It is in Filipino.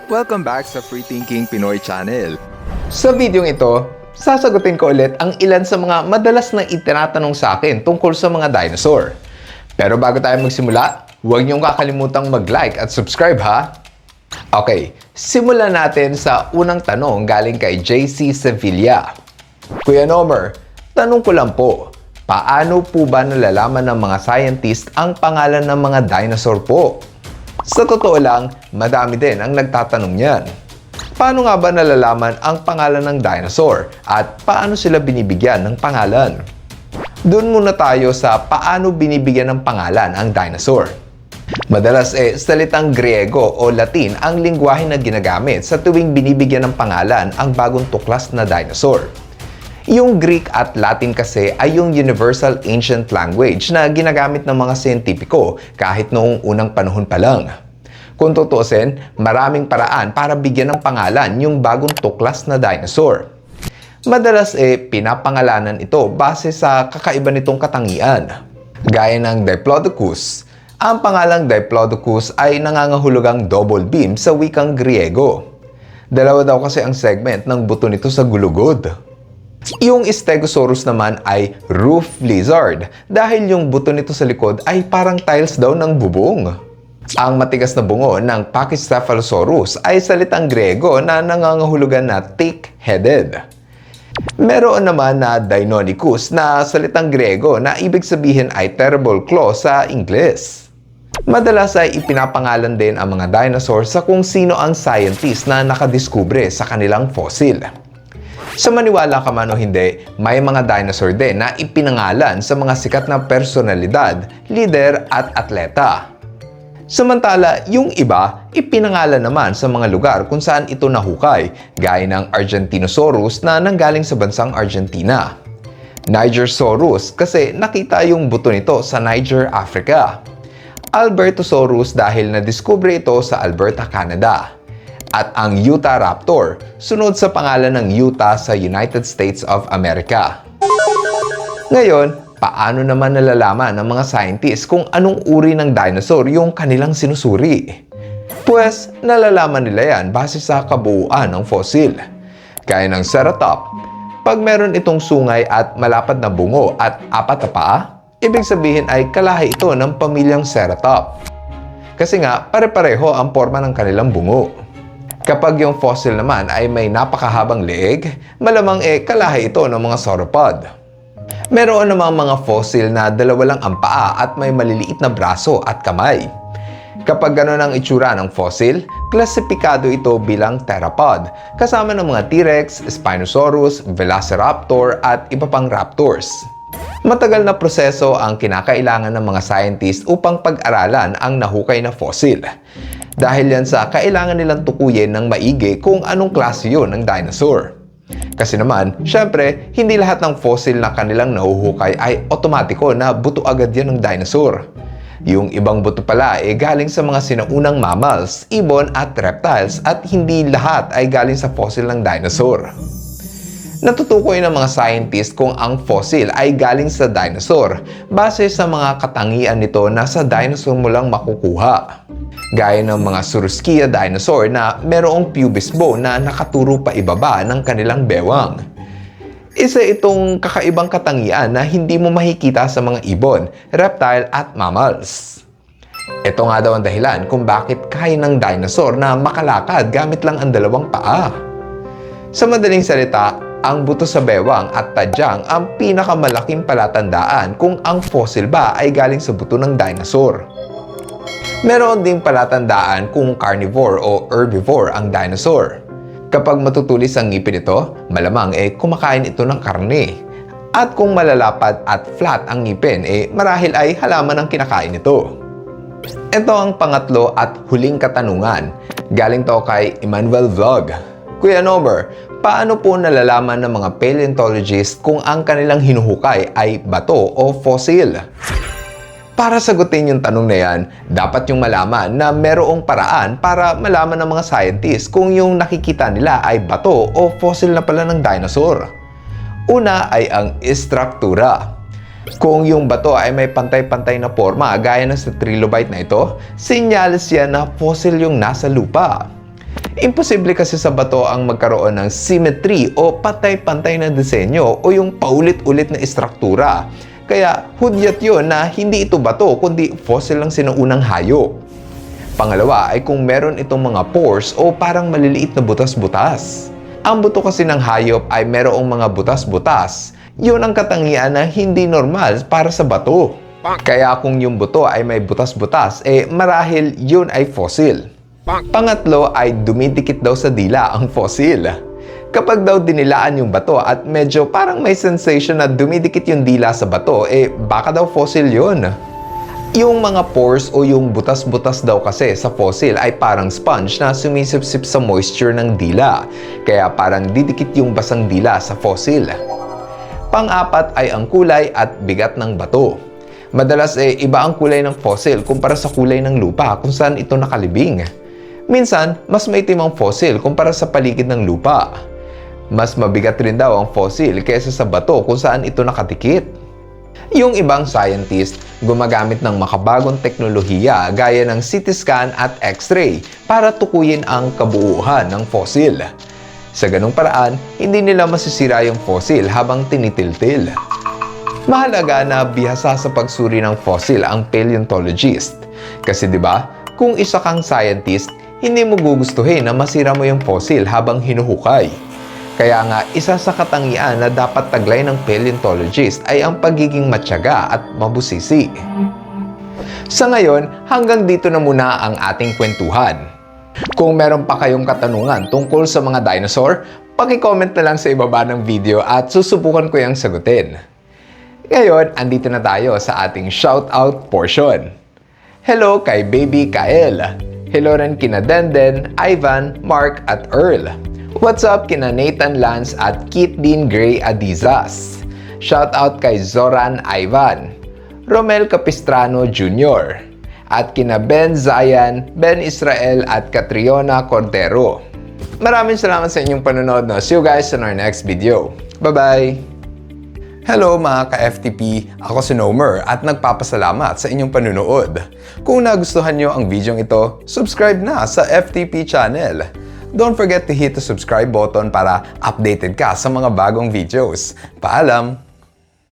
Welcome back sa Free Thinking Pinoy Channel. Sa videong ito, sasagutin ko ulit ang ilan sa mga madalas na itinatanong sa akin tungkol sa mga dinosaur. Pero bago tayo magsimula, huwag niyong kakalimutang mag-like at subscribe ha! Okay, simulan natin sa unang tanong galing kay JC Sevilla. Kuya Nomer, tanong ko lang po, paano po ba nalalaman ng mga scientist ang pangalan ng mga dinosaur po? Sa totoo lang, madami din ang nagtatanong niyan. Paano nga ba nalalaman ang pangalan ng dinosaur at paano sila binibigyan ng pangalan? Doon muna tayo sa paano binibigyan ng pangalan ang dinosaur. Madalas salitang Griego o Latin ang lingwahe na ginagamit sa tuwing binibigyan ng pangalan ang bagong tuklas na dinosaur. Yung Greek at Latin kasi ay yung universal ancient language na ginagamit ng mga siyentipiko kahit noong unang panahon pa lang. Kung tutuusin, maraming paraan para bigyan ng pangalan yung bagong tuklas na dinosaur. Madalas pinapangalanan ito base sa kakaiba nitong katangian. Gaya ng Diplodocus, ang pangalang Diplodocus ay nangangahulugang double beam sa wikang Griego. Dalawa daw kasi ang segment ng buto nito sa gulugod. Yung Stegosaurus naman ay roof lizard dahil yung buto nito sa likod ay parang tiles daw ng bubong. Ang matigas na bungo ng Pachycephalosaurus ay salitang Griego na nangangahulugan na thick-headed. Meron naman na Deinonychus na salitang Griego na ibig sabihin ay terrible claw sa Ingles. Madalas ay ipinapangalan din ang mga dinosaur sa kung sino ang scientist na nakadiskubre sa kanilang fossil. Sa maniwala ka man o hindi, may mga dinosaur din na ipinangalan sa mga sikat na personalidad, lider at atleta. Samantala, yung iba, ipinangalan naman sa mga lugar kung saan ito nahukay, gaya ng Argentinosaurus na nanggaling sa bansang Argentina. Nigersaurus kasi nakita yung buto nito sa Niger, Africa. Albertosaurus dahil nadiskubre ito sa Alberta, Canada. At ang Utahraptor, sunod sa pangalan ng Utah sa United States of America. Ngayon, paano naman nalalaman ng mga scientists kung anong uri ng dinosaur yung kanilang sinusuri? Pues, nalalaman nila yan base sa kabuuan ng fossil. Gaya ng Ceratop, pag meron itong sungay at malapad na bungo at apat na paa, ibig sabihin ay kalahi ito ng pamilyang Ceratop. Kasi nga, pare-pareho ang forma ng kanilang bungo. Kapag yung fossil naman ay may napakahabang leeg, malamang kalahi ito ng mga sauropod. Meron namang mga fossil na dalawa lang ang paa at may maliliit na braso at kamay. Kapag gano'n ang itsura ng fossil, klasipikado ito bilang theropod, kasama ng mga T-Rex, Spinosaurus, Velociraptor at iba pang raptors. Matagal na proseso ang kinakailangan ng mga scientist upang pag-aralan ang nahukay na fossil. Dahil yan sa kailangan nilang tukuyin ng maigi kung anong klase yun ng dinosaur. Kasi naman, syempre, hindi lahat ng fossil na kanilang nahuhukay ay otomatiko na buto agad yan ng dinosaur. Yung ibang buto pala ay galing sa mga sinaunang mammals, ibon at reptiles at hindi lahat ay galing sa fossil ng dinosaur. Natutukoy ng mga scientist kung ang fossil ay galing sa dinosaur base sa mga katangian nito na sa dinosaur mo lang makukuha. Gaya ng mga Sauruskia dinosaur na merong pubis bone na nakaturo pa ibaba ng kanilang bewang. Isa itong kakaibang katangian na hindi mo makikita sa mga ibon, reptile at mammals. Ito nga daw ang dahilan kung bakit kaya ng dinosaur na makalakad gamit lang ang dalawang paa. Sa madaling salita, ang buto sa bewang at tadyang ang pinakamalaking palatandaan kung ang fossil ba ay galing sa buto ng dinosaur. Meron ding palatandaan kung carnivore o herbivore ang dinosaur. Kapag matutulis ang ngipin ito, malamang kumakain ito ng karne. At kung malalapad at flat ang ngipin, marahil ay halaman ang kinakain ito. Ito ang pangatlo at huling katanungan. Galing to kay Emmanuel Vlog. Kuya Nomer, paano po nalalaman ng mga paleontologists kung ang kanilang hinuhukay ay bato o fossil? Para sagutin yung tanong na yan, dapat yung malaman na merong paraan para malaman ng mga scientists kung yung nakikita nila ay bato o fossil na pala ng dinosaur. Una ay ang istruktura. Kung yung bato ay may pantay-pantay na forma gaya ng sa trilobite na ito, senyales yan na fossil yung nasa lupa. Imposible kasi sa bato ang magkaroon ng symmetry o patay-pantay na disenyo o yung paulit-ulit na istruktura. Kaya hudyat yun na hindi ito bato kundi fossil ng sinuunang hayop. Pangalawa ay kung meron itong mga pores o parang maliliit na butas-butas. Ang buto kasi ng hayop ay merong mga butas-butas. Yun ang katangian na hindi normal para sa bato. Kaya kung yung buto ay may butas-butas, marahil yun ay fossil. Pangatlo ay dumidikit daw sa dila ang fossil. Kapag daw dinilaan yung bato at medyo parang may sensation na dumidikit yung dila sa bato, baka daw fossil yun. Yung mga pores o yung butas-butas daw kasi sa fossil ay parang sponge na sumisipsip sa moisture ng dila. Kaya parang didikit yung basang dila sa fossil. Pang-apat ay ang kulay at bigat ng bato. Madalas iba ang kulay ng fossil kumpara sa kulay ng lupa kung saan ito nakalibing. Minsan, mas maitim ang fossil kumpara sa paligid ng lupa. Mas mabigat rin daw ang fossil kaysa sa bato kung saan ito nakadikit. Yung ibang scientist, gumagamit ng makabagong teknolohiya gaya ng CT scan at X-ray para tukuyin ang kabuuan ng fossil. Sa ganung paraan, hindi nila masisira yung fossil habang tinitiltil. Mahalaga na bihasa sa pagsuri ng fossil ang paleontologist. Kasi 'di ba, kung isa kang scientist, hindi mo gugustuhin na masira mo yung fossil habang hinuhukay. Kaya nga, isa sa katangian na dapat taglay ng paleontologist ay ang pagiging matyaga at mabusisi. Sa ngayon, hanggang dito na muna ang ating kwentuhan. Kung meron pa kayong katanungan tungkol sa mga dinosaur, paki-comment na lang sa ibaba ng video at susubukan ko yung sagutin. Ngayon, andito na tayo sa ating shoutout portion. Hello kay Baby Kael. Hello rin kina Denden, Ivan, Mark at Earl. What's up kina Nathan Lance at Kit Dean Gray Adizas. Shoutout kay Zoran Ivan, Romel Capistrano Jr. at kina Ben Zayan, Ben Israel at Catriona Cordero. Maraming salamat sa inyong panonood. See you guys in our next video. Bye-bye! Hello mga ka-FTP! Ako si Nomer at nagpapasalamat sa inyong panunood. Kung nagustuhan nyo ang video ito, subscribe na sa FTP channel. Don't forget to hit the subscribe button para updated ka sa mga bagong videos. Paalam!